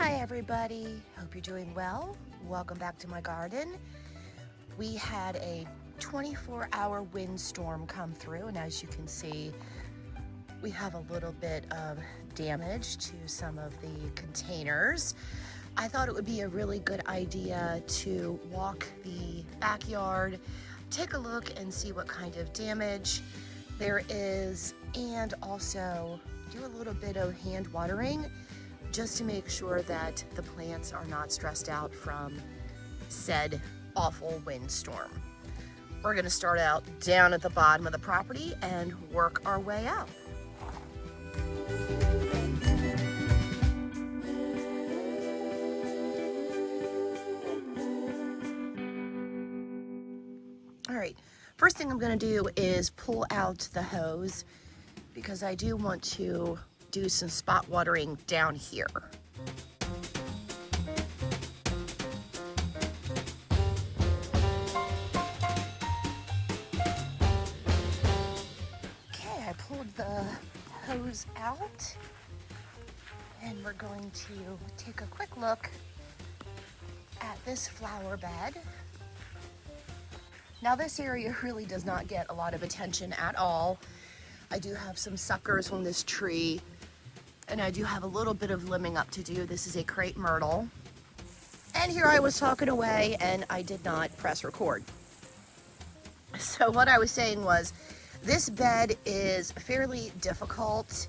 Hi everybody, hope you're doing well. Welcome back to my garden. We had a 24-hour windstorm come through, and as you can see, we have a little bit of damage to some of the containers. I thought it would be a really good idea to walk the backyard, take a look and see what kind of damage there is, and also do a little bit of hand watering just to make sure that the plants are not stressed out from said awful windstorm. We're going to start out down at the bottom of the property and work our way out. All right, first thing I'm going to do is pull out the hose because I do want to do some spot watering down here. Okay, I pulled the hose out and we're going to take a quick look at this flower bed. Now this area really does not get a lot of attention at all. I do have some suckers on this tree, and I do have a little bit of limbing up to do. This is a crepe myrtle. And here I was talking away and I did not press record. So what I was saying was, this bed is fairly difficult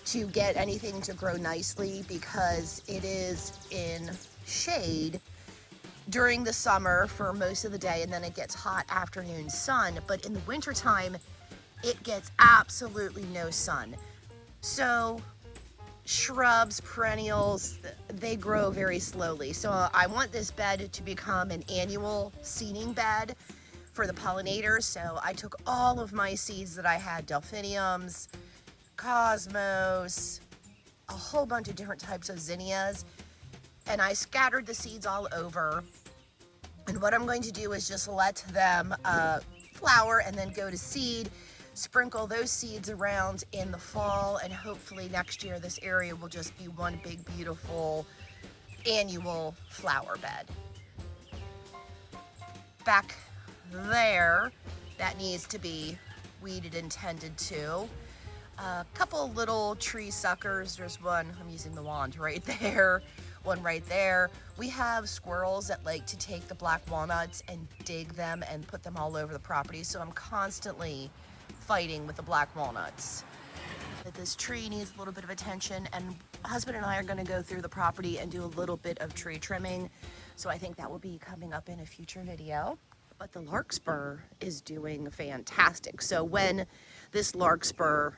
to get anything to grow nicely because it is in shade during the summer for most of the day, and then it gets hot afternoon sun. But in the wintertime, it gets absolutely no sun. So shrubs, perennials, they grow very slowly. So I want this bed to become an annual seeding bed for the pollinators. So I took all of my seeds that I had, delphiniums, cosmos, a whole bunch of different types of zinnias, and I scattered the seeds all over. And what I'm going to do is just let them flower and then go to seed, sprinkle those seeds around in the fall, and hopefully next year this area will just be one big beautiful annual flower bed. Back there, that needs to be weeded and tended to. A couple little tree suckers. There's one, I'm using the wand right there, one right there. We have squirrels that like to take the black walnuts and dig them and put them all over the property, so I'm constantly fighting with the black walnuts. But this tree needs a little bit of attention, and husband and I are going to go through the property and do a little bit of tree trimming, so I think that will be coming up in a future video. But the larkspur is doing fantastic. So when this larkspur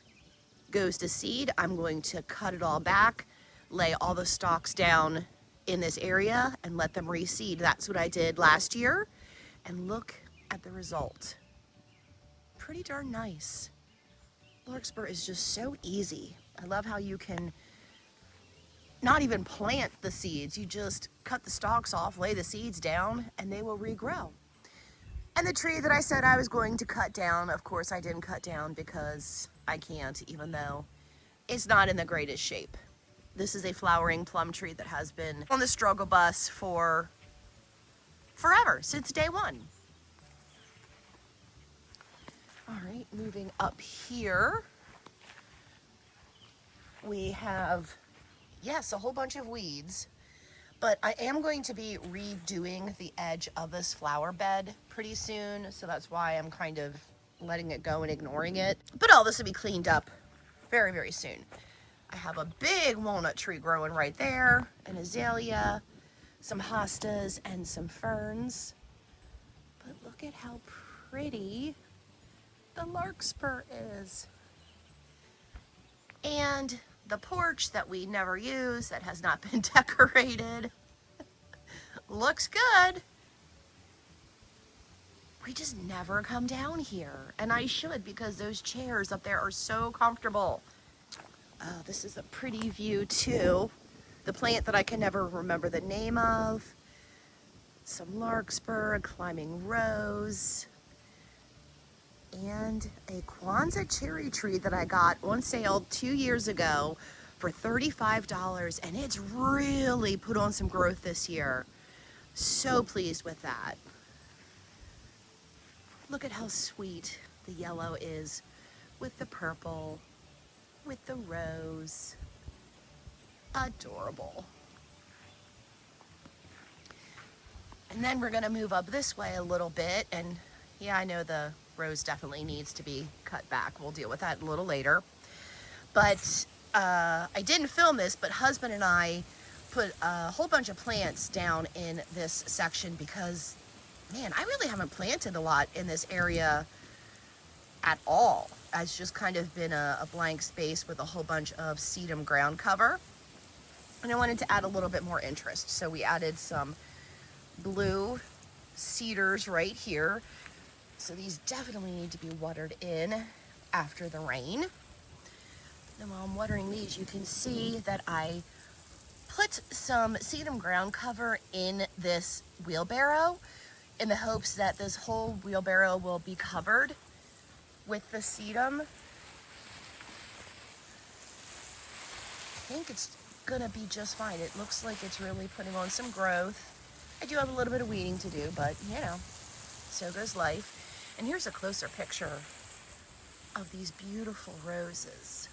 goes to seed, I'm going to cut it all back, lay all the stalks down in this area and let them reseed. That's what I did last year, and look at the result. Pretty darn nice. Larkspur is just so easy. I love how you can not even plant the seeds. You just cut the stalks off, lay the seeds down, and they will regrow. And the tree that I said I was going to cut down, of course I didn't cut down because I can't, even though it's not in the greatest shape. This is a flowering plum tree that has been on the struggle bus for forever, since day one. All right, moving up here, we have, yes, a whole bunch of weeds, but I am going to be redoing the edge of this flower bed pretty soon, so that's why I'm kind of letting it go and ignoring it. But all this will be cleaned up very, very soon. I have a big walnut tree growing right there, an azalea, some hostas, and some ferns. But look at how pretty the larkspur is. And the porch that we never use, that has not been decorated, looks good. We just never come down here, and I should, because those chairs up there are so comfortable. This is a pretty view too. The plant that I can never remember the name of. Some larkspur, a climbing rose, and a Kwanzaa cherry tree that I got on sale 2 years ago for $35, and it's really put on some growth this year. So pleased with that. Look at how sweet the yellow is with the purple, with the rose. Adorable. And then we're gonna move up this way a little bit, and yeah, I know the rose definitely needs to be cut back. We'll deal with that a little later. But I didn't film this, but husband and I put a whole bunch of plants down in this section because, man, I really haven't planted a lot in this area at all. It's just kind of been a blank space with a whole bunch of sedum ground cover. And I wanted to add a little bit more interest. So we added some blue cedars right here. So these definitely need to be watered in after the rain. And while I'm watering these, you can see that I put some sedum ground cover in this wheelbarrow in the hopes that this whole wheelbarrow will be covered with the sedum. I think it's gonna be just fine. It looks like it's really putting on some growth. I do have a little bit of weeding to do, but you know, so goes life. And here's a closer picture of these beautiful roses.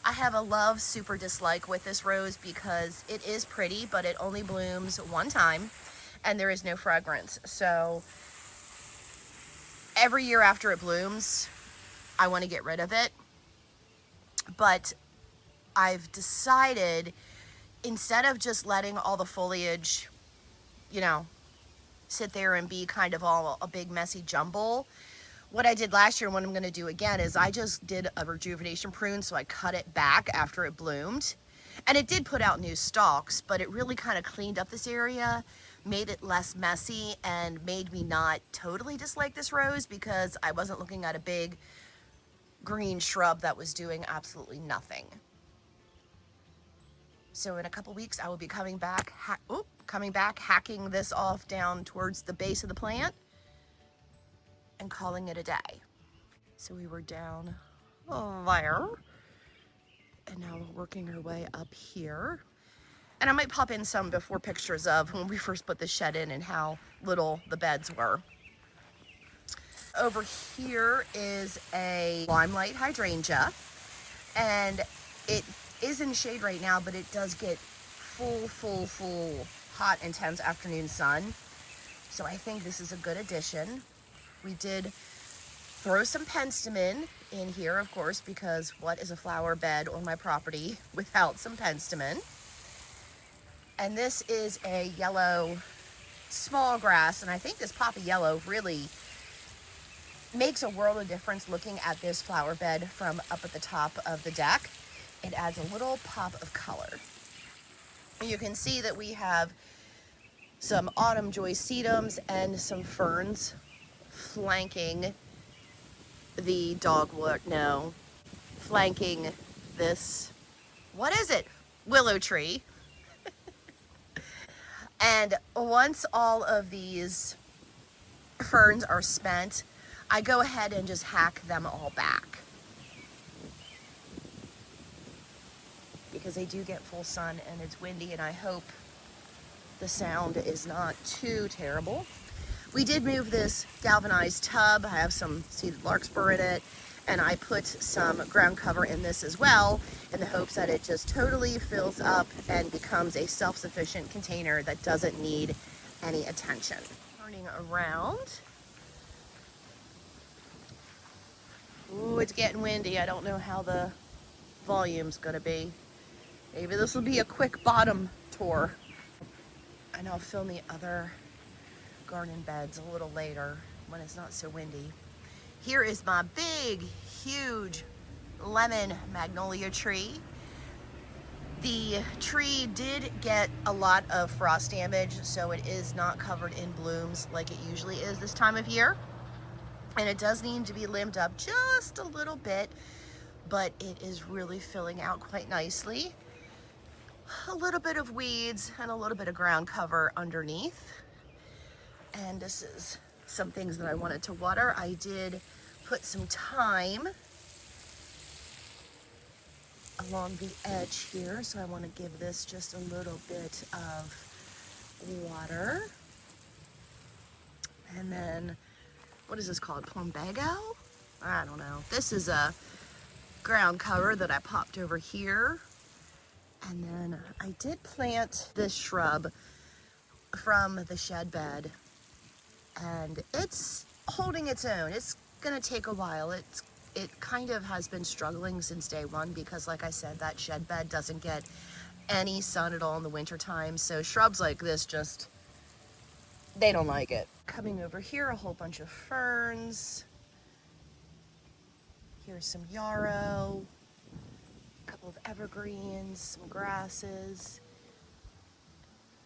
I have a love, super dislike with this rose because it is pretty, but it only blooms one time and there is no fragrance. So every year after it blooms, I want to get rid of it. But I've decided, instead of just letting all the foliage, you know, sit there and be kind of all a big messy jumble, what I did last year and what I'm going to do again is I just did a rejuvenation prune. So I cut it back after it bloomed, and it did put out new stalks, but it really kind of cleaned up this area, made it less messy, and made me not totally dislike this rose because I wasn't looking at a big green shrub that was doing absolutely nothing. So in a couple weeks, I will be coming back, hacking this off down towards the base of the plant and calling it a day. So we were down there, and now we're working our way up here. And I might pop in some before pictures of when we first put the shed in and how little the beds were. Over here is a limelight hydrangea, and it is in shade right now, but it does get full hot, intense afternoon sun. So I think this is a good addition. We did throw some penstemon in here, of course, because what is a flower bed on my property without some penstemon? And this is a yellow small grass, and I think this pop of yellow really makes a world of difference looking at this flower bed from up at the top of the deck. It adds a little pop of color. You can see that we have some autumn joy sedums and some ferns flanking the dogwood, no, flanking this, what is it? Willow tree. And once all of these ferns are spent, I go ahead and just hack them all back, because they do get full sun and it's windy, and I hope the sound is not too terrible. We did move this galvanized tub. I have some seeded larkspur in it, and I put some ground cover in this as well in the hopes that it just totally fills up and becomes a self-sufficient container that doesn't need any attention. Turning around. Ooh, it's getting windy. I don't know how the volume's gonna be. Maybe this will be a quick bottom tour. And I'll film the other garden beds a little later when it's not so windy. Here is my big, huge lemon magnolia tree. The tree did get a lot of frost damage, so it is not covered in blooms like it usually is this time of year. And it does need to be limbed up just a little bit, but it is really filling out quite nicely. A little bit of weeds and a little bit of ground cover underneath. And this is some things that I wanted to water. I did put some thyme along the edge here, so I want to give this just a little bit of water. And then, what is this called? Plumbago? I don't know. This is a ground cover that I popped over here. And then I did plant this shrub from the shed bed, and it's holding its own. It's gonna take a while. It kind of has been struggling since day one because, like I said, that shed bed doesn't get any sun at all in the winter time. So shrubs like this just, they don't like it. Coming over here, a whole bunch of ferns. Here's some yarrow, a couple of evergreens, some grasses.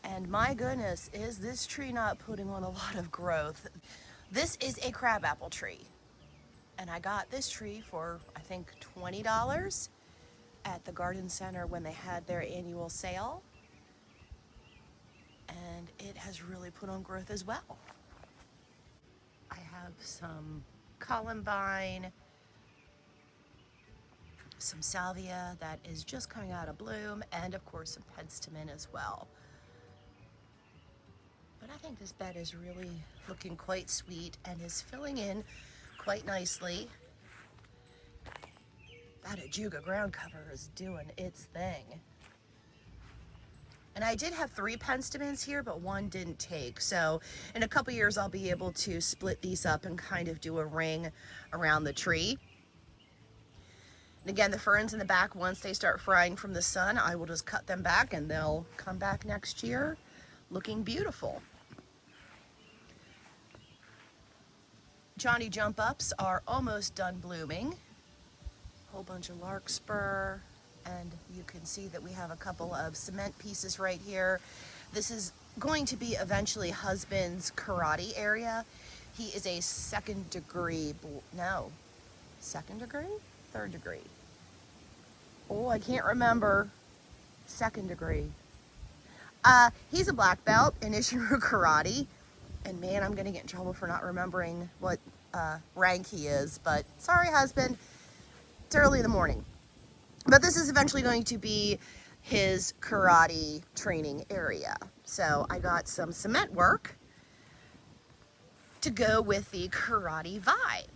And my goodness, is this tree not putting on a lot of growth? This is a crabapple tree. And I got this tree for, I think, $20 at the garden center when they had their annual sale. And it has really put on growth as well. I have some columbine, some salvia that is just coming out of bloom, and of course some penstemon as well. But I think this bed is really looking quite sweet and is filling in quite nicely. That Ajuga ground cover is doing its thing. And I did have 3 penstemons here, but one didn't take. So in a couple years, I'll be able to split these up and kind of do a ring around the tree. And again, the ferns in the back, once they start frying from the sun, I will just cut them back and they'll come back next year looking beautiful. Johnny jump ups are almost done blooming. Whole bunch of larkspur, and you can see that we have a couple of cement pieces right here. This is going to be eventually husband's karate area. He is a second degree, third degree. Oh, I can't remember. Second degree. He's a black belt in Isshinryu karate, and man, I'm gonna get in trouble for not remembering what rank he is, but sorry, husband. It's early in the morning. But this is eventually going to be his karate training area. So I got some cement work to go with the karate vibe.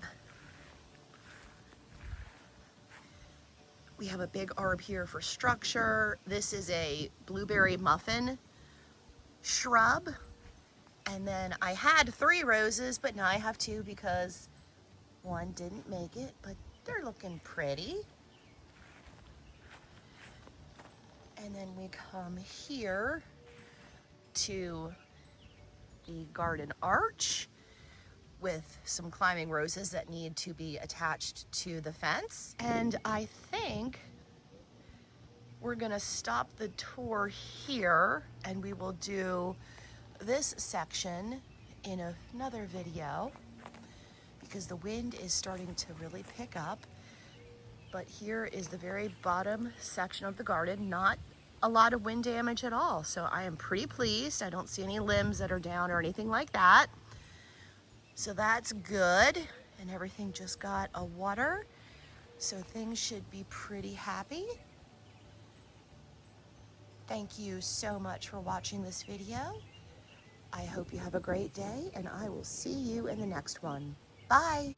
We have a big arbor here for structure. This is a blueberry muffin shrub. And then I had 3 roses, but now I have 2 because one didn't make it, but they're looking pretty. And then we come here to the garden arch with some climbing roses that need to be attached to the fence. And I think we're gonna stop the tour here and we will do this section in another video because the wind is starting to really pick up. But here is the very bottom section of the garden, not a lot of wind damage at all. So I am pretty pleased. I don't see any limbs that are down or anything like that. So that's good. And everything just got a water. So things should be pretty happy. Thank you so much for watching this video. I hope you have a great day and I will see you in the next one. Bye.